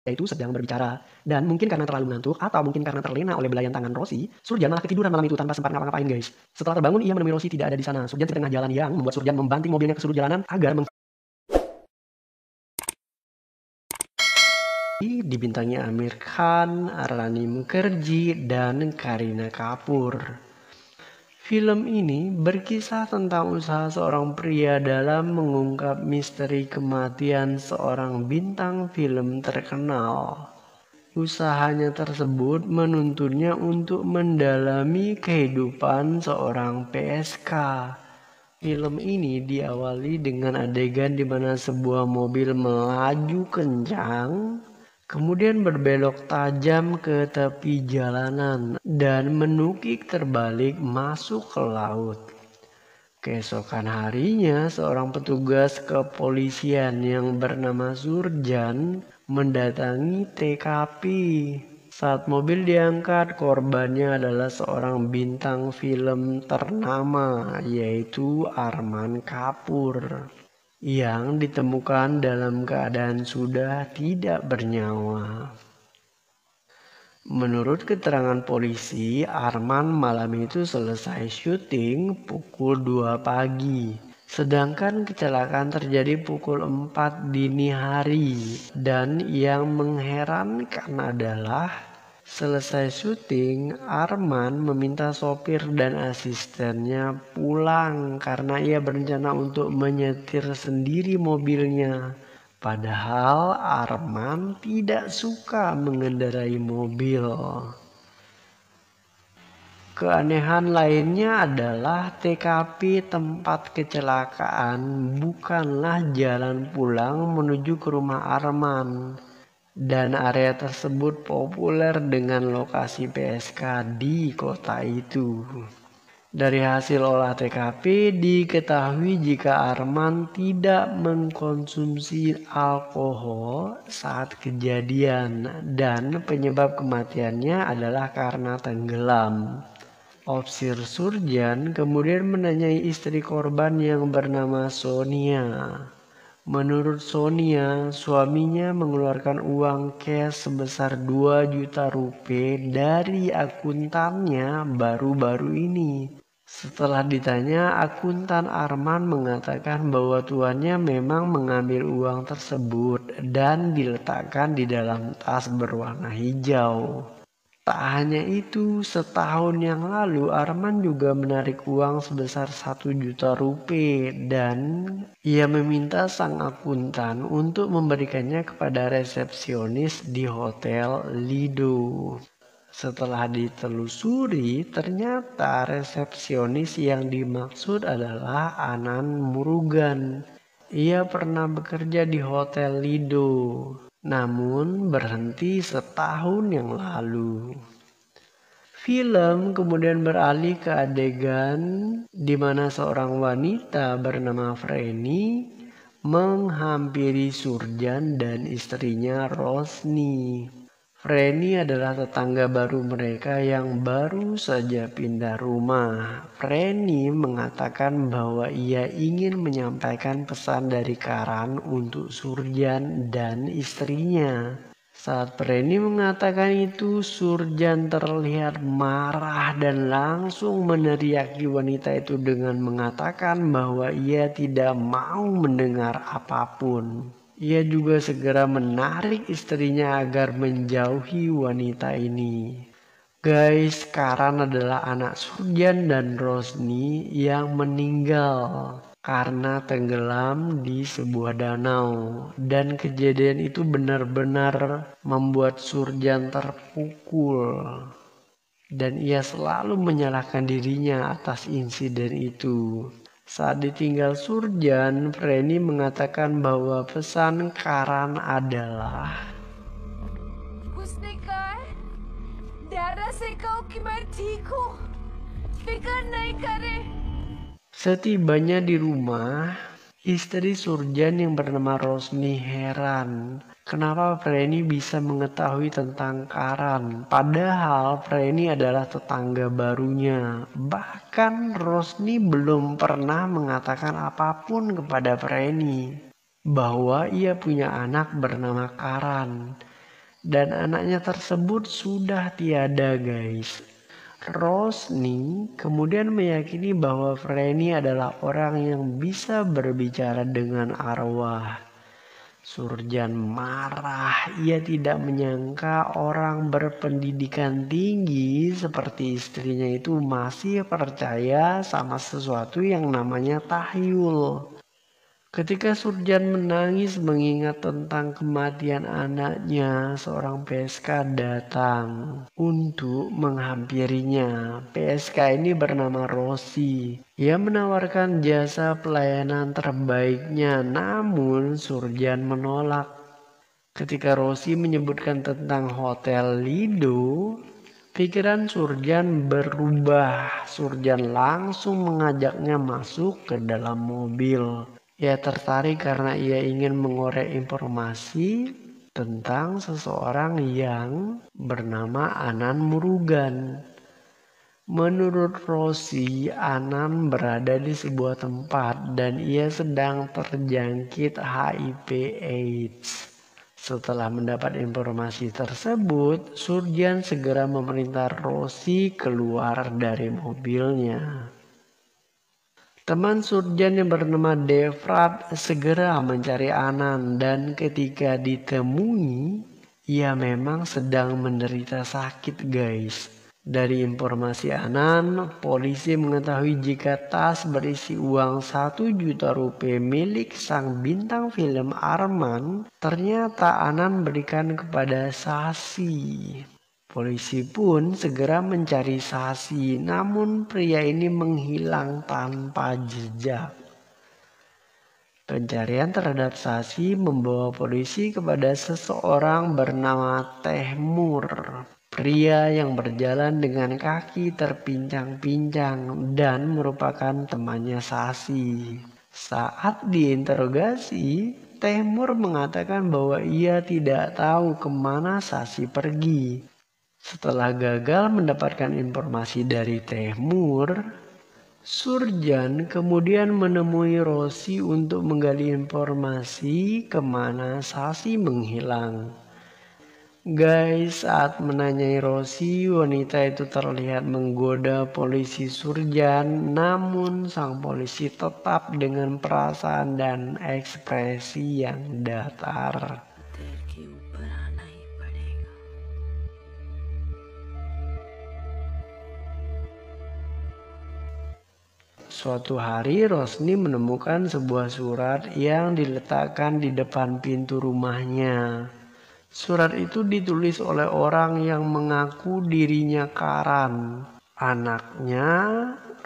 itu sedang berbicara. Dan mungkin karena terlalu ngantuk atau mungkin karena terlena oleh belayan tangan Rosie, Surjan malah ketiduran malam itu tanpa sempat ngapa-ngapain guys. Setelah terbangun ia menemui Rosie tidak ada di sana. Surjan di tengah jalan yang membuat Surjan membanting mobilnya ke sudut jalanan agar dibintangi Amir Khan, Rani Mukherjee, dan Kareena Kapoor. Film ini berkisah tentang usaha seorang pria dalam mengungkap misteri kematian seorang bintang film terkenal. Usahanya tersebut menuntunnya untuk mendalami kehidupan seorang PSK. Film ini diawali dengan adegan di mana sebuah mobil melaju kencang, kemudian berbelok tajam ke tepi jalanan dan menukik terbalik masuk ke laut. Keesokan harinya, seorang petugas kepolisian yang bernama Surjan mendatangi TKP. Saat mobil diangkat, korbannya adalah seorang bintang film ternama, yaitu Arman Kapoor, yang ditemukan dalam keadaan sudah tidak bernyawa. Menurut keterangan polisi, Arman malam itu selesai syuting pukul 2 pagi. Sedangkan kecelakaan terjadi pukul 4 dini hari. Dan yang mengherankan adalah selesai syuting, Arman meminta sopir dan asistennya pulang karena ia berencana untuk menyetir sendiri mobilnya. Padahal Arman tidak suka mengendarai mobil. Keanehan lainnya adalah TKP tempat kecelakaan bukanlah jalan pulang menuju ke rumah Arman. Dan area tersebut populer dengan lokasi PSK di kota itu. Dari hasil olah TKP diketahui jika Arman tidak mengkonsumsi alkohol saat kejadian dan penyebab kematiannya adalah karena tenggelam. Ofsir Surjan kemudian menanyai istri korban yang bernama Sonia. Menurut Sonia, suaminya mengeluarkan uang cash sebesar 2 juta rupiah dari akuntannya baru-baru ini. Setelah ditanya, akuntan Arman mengatakan bahwa tuannya memang mengambil uang tersebut dan diletakkan di dalam tas berwarna hijau. Tak hanya itu, setahun yang lalu Arman juga menarik uang sebesar 1 juta rupiah dan ia meminta sang akuntan untuk memberikannya kepada resepsionis di Hotel Lido. Setelah ditelusuri, ternyata resepsionis yang dimaksud adalah Anan Murugan. Ia pernah bekerja di Hotel Lido, namun berhenti setahun yang lalu. Film kemudian beralih ke adegan di mana seorang wanita bernama Freni menghampiri Surjan dan istrinya Rosni. Freni adalah tetangga baru mereka yang baru saja pindah rumah. Freni mengatakan bahwa ia ingin menyampaikan pesan dari Karan untuk Surjan dan istrinya. Saat Freni mengatakan itu, Surjan terlihat marah dan langsung meneriaki wanita itu dengan mengatakan bahwa ia tidak mau mendengar apapun. Ia juga segera menarik istrinya agar menjauhi wanita ini. Guys, Karan adalah anak Surjan dan Rosni yang meninggal karena tenggelam di sebuah danau. Dan kejadian itu benar-benar membuat Surjan terpukul. Dan ia selalu menyalahkan dirinya atas insiden itu. Saat ditinggal Surjan, Freni mengatakan bahwa pesan Karan adalah Husnikar, darah se kau ki main ठीक हूँ, फिकर नहीं करे. Setibanya di rumah, istri Surjan yang bernama Rosni heran kenapa Freni bisa mengetahui tentang Karan. Padahal Freni adalah tetangga barunya. Bahkan Rosni belum pernah mengatakan apapun kepada Freni bahwa ia punya anak bernama Karan. dan anaknya tersebut sudah tiada guys. Rosni kemudian meyakini bahwa Franny adalah orang yang bisa berbicara dengan arwah. Surjan marah, ia tidak menyangka orang berpendidikan tinggi seperti istrinya itu masih percaya sama sesuatu yang namanya tahyul. Ketika Surjan menangis mengingat tentang kematian anaknya, seorang PSK datang untuk menghampirinya. PSK ini bernama Rosi. Ia menawarkan jasa pelayanan terbaiknya, namun Surjan menolak. Ketika Rosi menyebutkan tentang Hotel Lido, pikiran Surjan berubah. Surjan langsung mengajaknya masuk ke dalam mobil. Ia tertarik karena ia ingin mengorek informasi tentang seseorang yang bernama Anan Murugan. Menurut Rosi, Anan berada di sebuah tempat dan ia sedang terjangkit HIV/AIDS. Setelah mendapat informasi tersebut, Surjan segera memerintah Rosi keluar dari mobilnya. Teman Surjan yang bernama Devrat segera mencari Anan dan ketika ditemui, ia memang sedang menderita sakit guys. Dari informasi Anan, polisi mengetahui jika tas berisi uang 1 juta rupiah milik sang bintang film Arman, ternyata Anan berikan kepada Sasi. Polisi pun segera mencari Sasi, namun pria ini menghilang tanpa jejak. Pencarian terhadap Sasi membawa polisi kepada seseorang bernama Tehmur. Pria yang berjalan dengan kaki terpincang-pincang dan merupakan temannya Sasi. Saat diinterogasi, Tehmur mengatakan bahwa ia tidak tahu kemana Sasi pergi. Setelah gagal mendapatkan informasi dari Tehmur, Surjan kemudian menemui Rosi untuk menggali informasi kemana Sasi menghilang. Guys, saat menanyai Rosi, wanita itu terlihat menggoda polisi Surjan, namun sang polisi tetap dengan perasaan dan ekspresi yang datar. Suatu hari Rosni menemukan sebuah surat yang diletakkan di depan pintu rumahnya. Surat itu ditulis oleh orang yang mengaku dirinya Karan, anaknya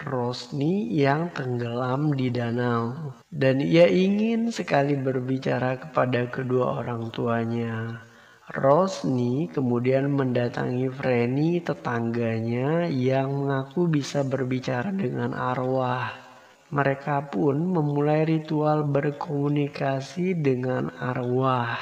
Rosni yang tenggelam di danau. Dan ia ingin sekali berbicara kepada kedua orang tuanya. Rosni kemudian mendatangi Franny tetangganya yang mengaku bisa berbicara dengan arwah. Mereka pun memulai ritual berkomunikasi dengan arwah.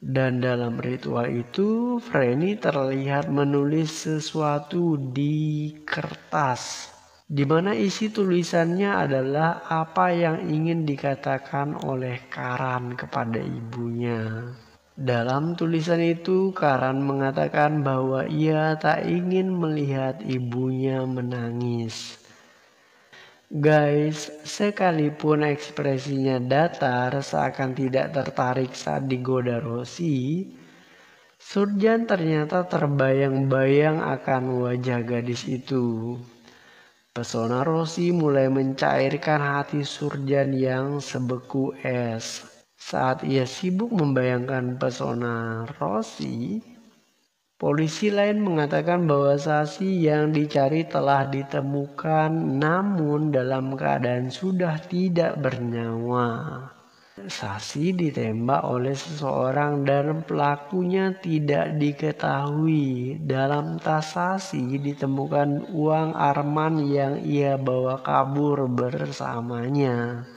Dan dalam ritual itu, Franny terlihat menulis sesuatu di kertas, di mana isi tulisannya adalah apa yang ingin dikatakan oleh Karan kepada ibunya. Dalam tulisan itu, Karan mengatakan bahwa ia tak ingin melihat ibunya menangis. Guys, sekalipun ekspresinya datar seakan tidak tertarik saat digoda Rosi, Surjan ternyata terbayang-bayang akan wajah gadis itu. Pesona Rosi mulai mencairkan hati Surjan yang sebeku es. Saat ia sibuk membayangkan pesona Rosi, polisi lain mengatakan bahwa Sasi yang dicari telah ditemukan namun dalam keadaan sudah tidak bernyawa. Sasi ditembak oleh seseorang dan pelakunya tidak diketahui. Dalam tas Sasi ditemukan uang Arman yang ia bawa kabur bersamanya.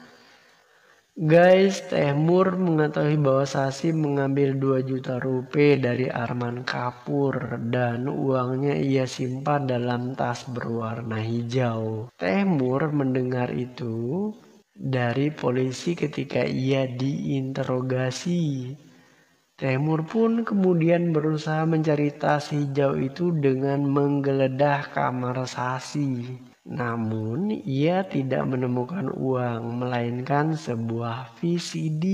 Guys, Tehmur mengetahui bahwa Sasi mengambil 2 juta rupiah dari Arman Kapur dan uangnya ia simpan dalam tas berwarna hijau. Tehmur mendengar itu dari polisi ketika ia diinterogasi. Temur pun kemudian berusaha mencari tas hijau itu dengan menggeledah kamar Sasi. Namun ia tidak menemukan uang, melainkan sebuah VCD.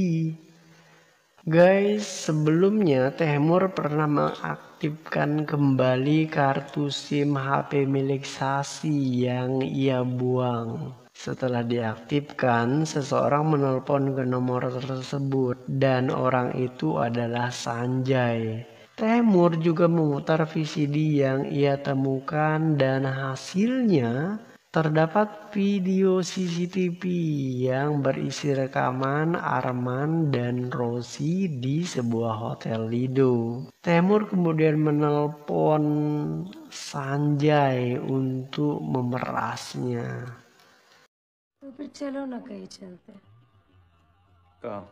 Guys, sebelumnya Temur pernah mengaktifkan kembali kartu SIM HP milik Sasi yang ia buang. Setelah diaktifkan, seseorang menelpon ke nomor tersebut dan orang itu adalah Sanjay. Temur juga memutar VCD yang ia temukan dan hasilnya terdapat video CCTV yang berisi rekaman Arman dan Rosi di sebuah hotel Lido. Temur kemudian menelpon Sanjay untuk memerasnya. तो फिर चलो ना कहीं चलते हैं, कहाँ?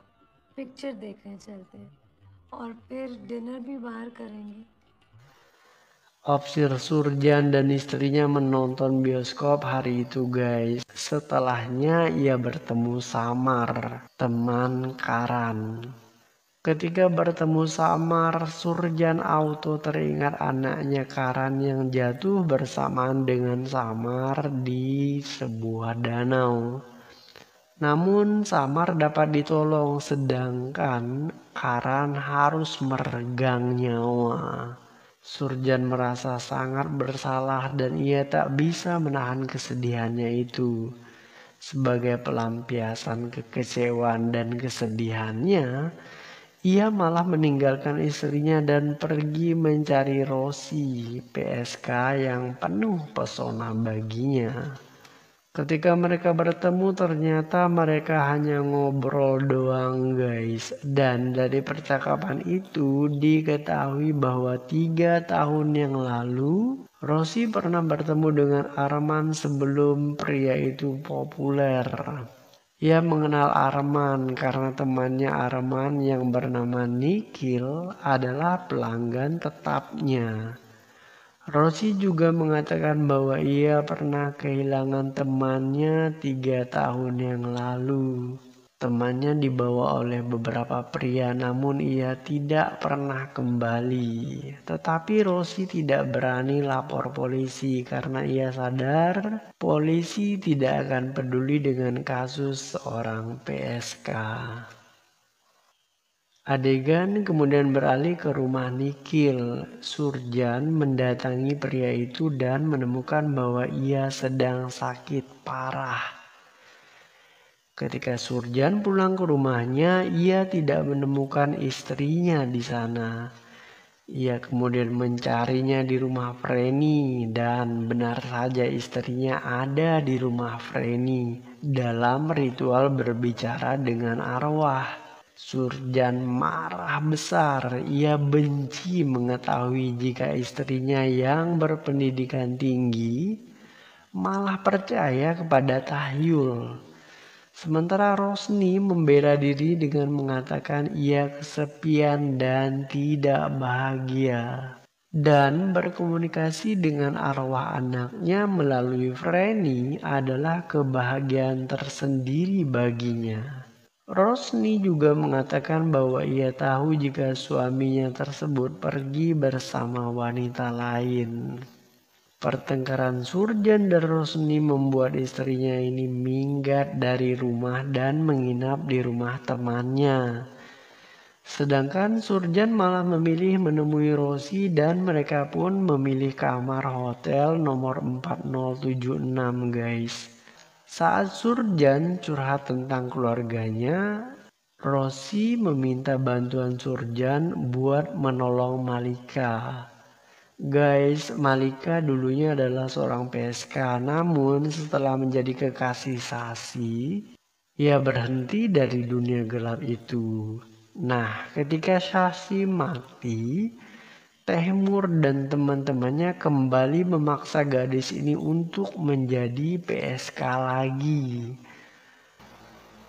पिक्चर देखने चलते हैं और फिर डिनर भी बाहर करेंगे. Opsir Surjan dan istrinya menonton bioskop hari itu guys. Setelahnya ia bertemu Samar, teman Karan. Ketika bertemu Samar, Surjan auto teringat anaknya Karan yang jatuh bersamaan dengan Samar di sebuah danau. Namun Samar dapat ditolong sedangkan Karan harus meregang nyawa. Surjan merasa sangat bersalah dan ia tak bisa menahan kesedihannya itu. Sebagai pelampiasan kekecewaan dan kesedihannya, ia malah meninggalkan istrinya dan pergi mencari Rosi, PSK yang penuh pesona baginya. Ketika mereka bertemu ternyata mereka hanya ngobrol doang guys. Dan dari percakapan itu diketahui bahwa 3 tahun yang lalu Rosi pernah bertemu dengan Arman sebelum pria itu populer. Ia mengenal Arman karena temannya Arman yang bernama Nikhil adalah pelanggan tetapnya. Rosi juga mengatakan bahwa ia pernah kehilangan temannya 3 tahun yang lalu. Temannya dibawa oleh beberapa pria namun ia tidak pernah kembali. Tetapi Rosi tidak berani lapor polisi karena ia sadar polisi tidak akan peduli dengan kasus seorang PSK. Adegan kemudian beralih ke rumah Nikhil. Surjan mendatangi pria itu dan menemukan bahwa ia sedang sakit parah. Ketika Surjan pulang ke rumahnya, ia tidak menemukan istrinya di sana. Ia kemudian mencarinya di rumah Freni dan benar saja istrinya ada di rumah Freni dalam ritual berbicara dengan arwah. Surjan marah besar. Ia benci mengetahui jika istrinya yang berpendidikan tinggi malah percaya kepada tahyul. Sementara Rosni membela diri dengan mengatakan ia kesepian dan tidak bahagia. Dan berkomunikasi dengan arwah anaknya melalui Freni adalah kebahagiaan tersendiri baginya. Rosni juga mengatakan bahwa ia tahu jika suaminya tersebut pergi bersama wanita lain. Pertengkaran Surjan dan Rosni membuat istrinya ini minggat dari rumah dan menginap di rumah temannya. Sedangkan Surjan malah memilih menemui Rosi dan mereka pun memilih kamar hotel nomor 4076 guys. Saat Surjan curhat tentang keluarganya, Rosi meminta bantuan Surjan buat menolong Malika. Guys, Malika dulunya adalah seorang PSK, namun setelah menjadi kekasih Sasi, ia berhenti dari dunia gelap itu. Nah, ketika Sasi mati, Temur dan teman-temannya kembali memaksa gadis ini untuk menjadi PSK lagi.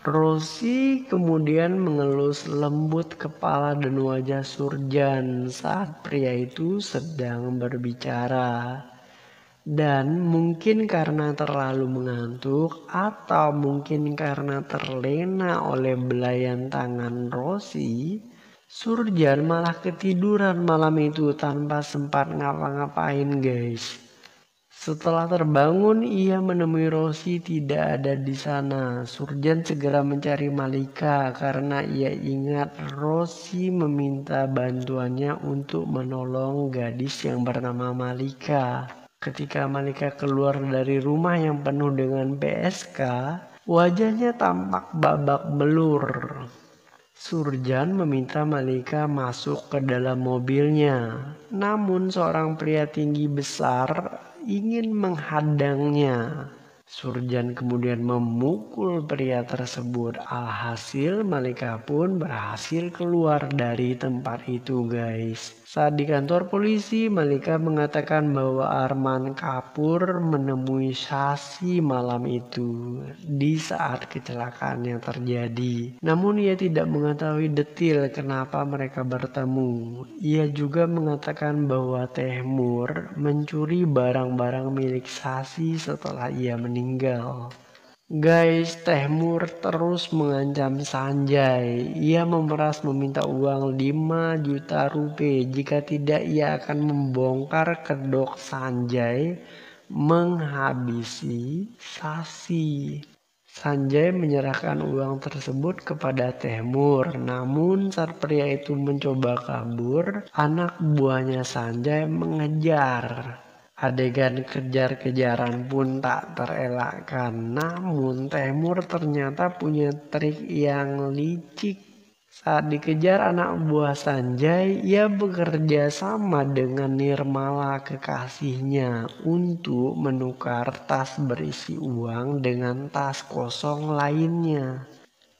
Rosi kemudian mengelus lembut kepala dan wajah Surjan saat pria itu sedang berbicara. Dan mungkin karena terlalu mengantuk atau mungkin karena terlena oleh belayan tangan Rosi, Surjan malah ketiduran malam itu tanpa sempat ngapa-ngapain guys. Setelah terbangun, ia menemui Rosie tidak ada di sana. Surjan segera mencari Malika karena ia ingat Rosie meminta bantuannya untuk menolong gadis yang bernama Malika. Ketika Malika keluar dari rumah yang penuh dengan PSK, wajahnya tampak babak belur. Surjan meminta Malika masuk ke dalam mobilnya. Namun seorang pria tinggi besar ingin menghadangnya. Surjan kemudian memukul pria tersebut. Alhasil Malika pun berhasil keluar dari tempat itu guys. Saat di kantor polisi, Malika mengatakan bahwa Arman Kapoor menemui Shashi malam itu di saat kecelakaan yang terjadi. Namun ia tidak mengetahui detail kenapa mereka bertemu. Ia juga mengatakan bahwa Tehmur mencuri barang-barang milik Shashi setelah ia meninggal. Guys, Tehmur terus mengancam Sanjay. Ia memeras meminta uang 5 juta rupiah. Jika tidak, ia akan membongkar kedok Sanjay menghabisi Shashi. Sanjay menyerahkan uang tersebut kepada Tehmur. Namun saat pria itu mencoba kabur, anak buahnya Sanjay mengejar. Adegan kejar-kejaran pun tak terelakkan. Namun Tehmur ternyata punya trik yang licik. Saat dikejar anak buah Sanjay, ia bekerja sama dengan Nirmala kekasihnya untuk menukar tas berisi uang dengan tas kosong lainnya.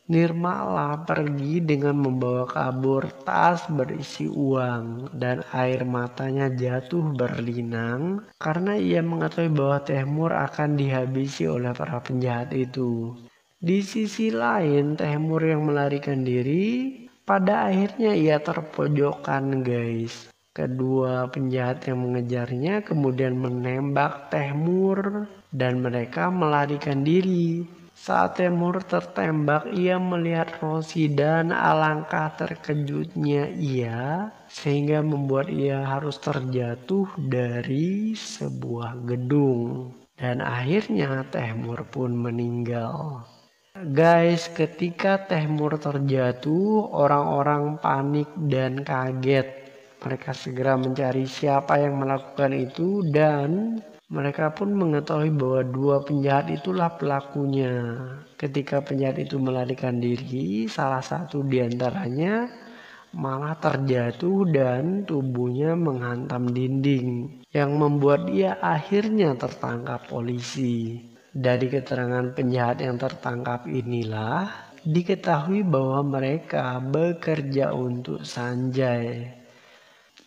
Nirmala pergi dengan membawa kabur tas berisi uang dan air matanya jatuh berlinang karena ia mengetahui bahwa Tehmur akan dihabisi oleh para penjahat itu. Di sisi lain, Tehmur yang melarikan diri, pada akhirnya ia terpojokkan guys. Kedua penjahat yang mengejarnya kemudian menembak Tehmur dan mereka melarikan diri. Saat Tehmur tertembak, ia melihat Rosie dan alangkah terkejutnya ia sehingga membuat ia harus terjatuh dari sebuah gedung. Dan akhirnya Tehmur pun meninggal. Guys, ketika Tehmur terjatuh, orang-orang panik dan kaget. Mereka segera mencari siapa yang melakukan itu dan mereka pun mengetahui bahwa dua penjahat itulah pelakunya. Ketika penjahat itu melarikan diri, salah satu di antaranya malah terjatuh dan tubuhnya menghantam dinding yang membuat dia akhirnya tertangkap polisi. Dari keterangan penjahat yang tertangkap inilah diketahui bahwa mereka bekerja untuk Sanjay.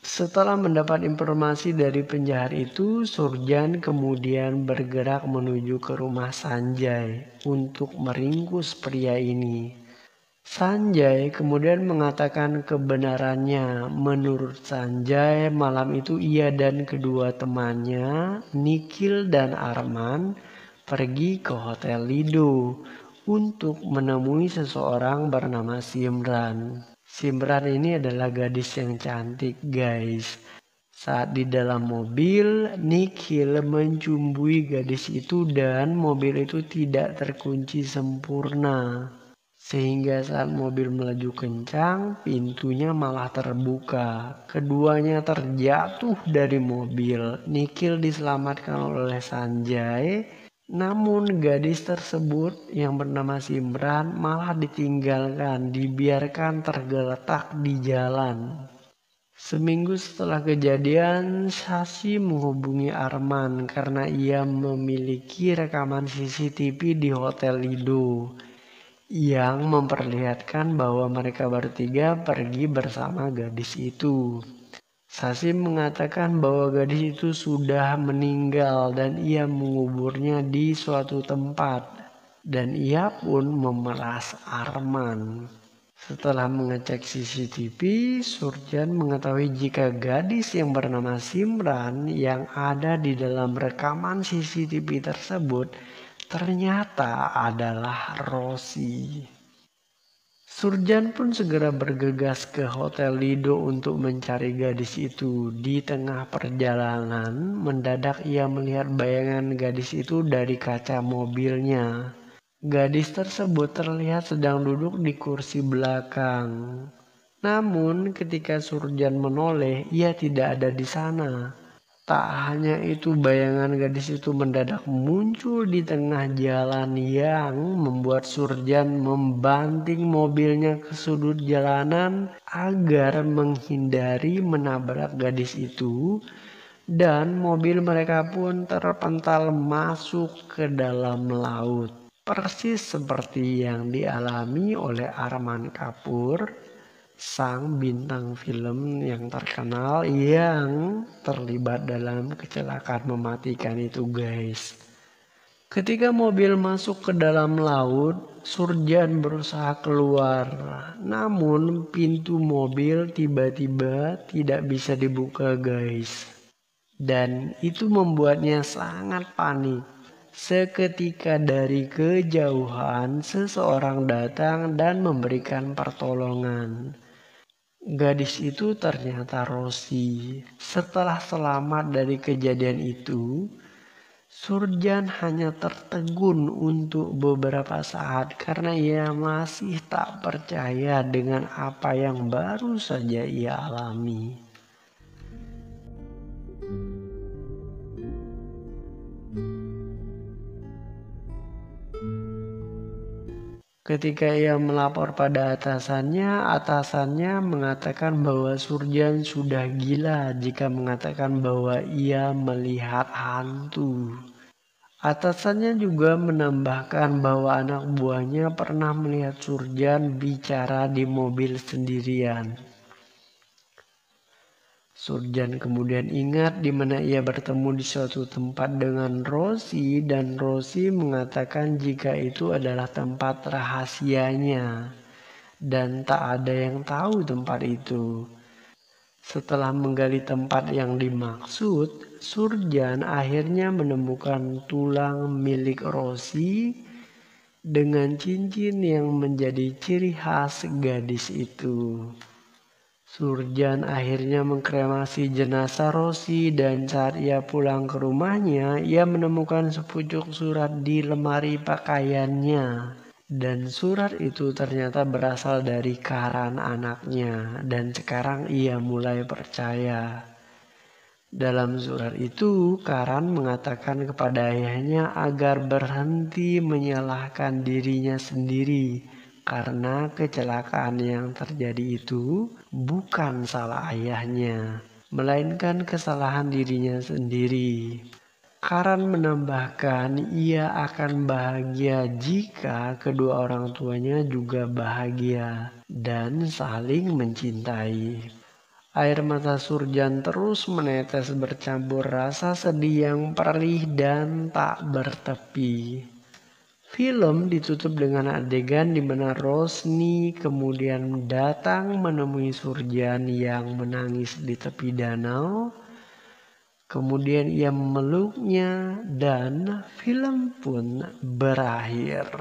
Setelah mendapat informasi dari penjahat itu, Surjan kemudian bergerak menuju ke rumah Sanjay untuk meringkus pria ini. Sanjay kemudian mengatakan kebenarannya. Menurut Sanjay, malam itu ia dan kedua temannya, Nikhil dan Arman, pergi ke Hotel Lido untuk menemui seseorang bernama Simran. Simran ini adalah gadis yang cantik guys. Saat di dalam mobil, Nikhil mencumbui gadis itu dan mobil itu tidak terkunci sempurna. Sehingga saat mobil melaju kencang, pintunya malah terbuka. Keduanya terjatuh dari mobil. Nikhil diselamatkan oleh Sanjay. Namun gadis tersebut yang bernama Simran malah ditinggalkan, dibiarkan tergeletak di jalan. Seminggu setelah kejadian, Shashi menghubungi Arman karena ia memiliki rekaman CCTV di Hotel Lido yang memperlihatkan bahwa mereka bertiga pergi bersama gadis itu. Shashi mengatakan bahwa gadis itu sudah meninggal dan ia menguburnya di suatu tempat dan ia pun memeras Arman. Setelah mengecek CCTV, Surjan mengetahui jika gadis yang bernama Simran yang ada di dalam rekaman CCTV tersebut ternyata adalah Rosie. Surjan pun segera bergegas ke Hotel Lido untuk mencari gadis itu. Di tengah perjalanan, mendadak ia melihat bayangan gadis itu dari kaca mobilnya. Gadis tersebut terlihat sedang duduk di kursi belakang. Namun ketika Surjan menoleh, ia tidak ada di sana. Tak hanya itu, bayangan gadis itu mendadak muncul di tengah jalan yang membuat Surjan membanting mobilnya ke sudut jalanan agar menghindari menabrak gadis itu, dan mobil mereka pun terpental masuk ke dalam laut. Persis seperti yang dialami oleh Arman Kapoor, sang bintang film yang terkenal yang terlibat dalam kecelakaan mematikan itu, guys. Ketika mobil masuk ke dalam laut, Surjan berusaha keluar. Namun pintu mobil tiba-tiba tidak bisa dibuka, guys. Dan itu membuatnya sangat panik. Seketika dari kejauhan seseorang datang dan memberikan pertolongan. Gadis itu ternyata Rosi. Setelah selamat dari kejadian itu, Surjan hanya tertegun untuk beberapa saat karena ia masih tak percaya dengan apa yang baru saja ia alami. Ketika ia melapor pada atasannya mengatakan bahwa Surjan sudah gila jika mengatakan bahwa ia melihat hantu. Atasannya juga menambahkan bahwa anak buahnya pernah melihat Surjan bicara di mobil sendirian. Surjan kemudian ingat di mana ia bertemu di suatu tempat dengan Rosi, dan Rosi mengatakan jika itu adalah tempat rahasianya dan tak ada yang tahu tempat itu. Setelah menggali tempat yang dimaksud, Surjan akhirnya menemukan tulang milik Rosi dengan cincin yang menjadi ciri khas gadis itu. Surjan akhirnya mengkremasi jenazah Rosi, dan saat ia pulang ke rumahnya, ia menemukan sepucuk surat di lemari pakaiannya. Dan surat itu ternyata berasal dari Karan anaknya, dan sekarang ia mulai percaya. Dalam surat itu, Karan mengatakan kepada ayahnya agar berhenti menyalahkan dirinya sendiri. Karena kecelakaan yang terjadi itu bukan salah ayahnya, melainkan kesalahan dirinya sendiri. Karan menambahkan ia akan bahagia jika kedua orang tuanya juga bahagia dan saling mencintai. Air mata Surjan terus menetes bercampur rasa sedih yang perih dan tak bertepi. Film ditutup dengan adegan di mana Rosni kemudian datang menemui Surjan yang menangis di tepi danau. Kemudian ia memeluknya dan film pun berakhir.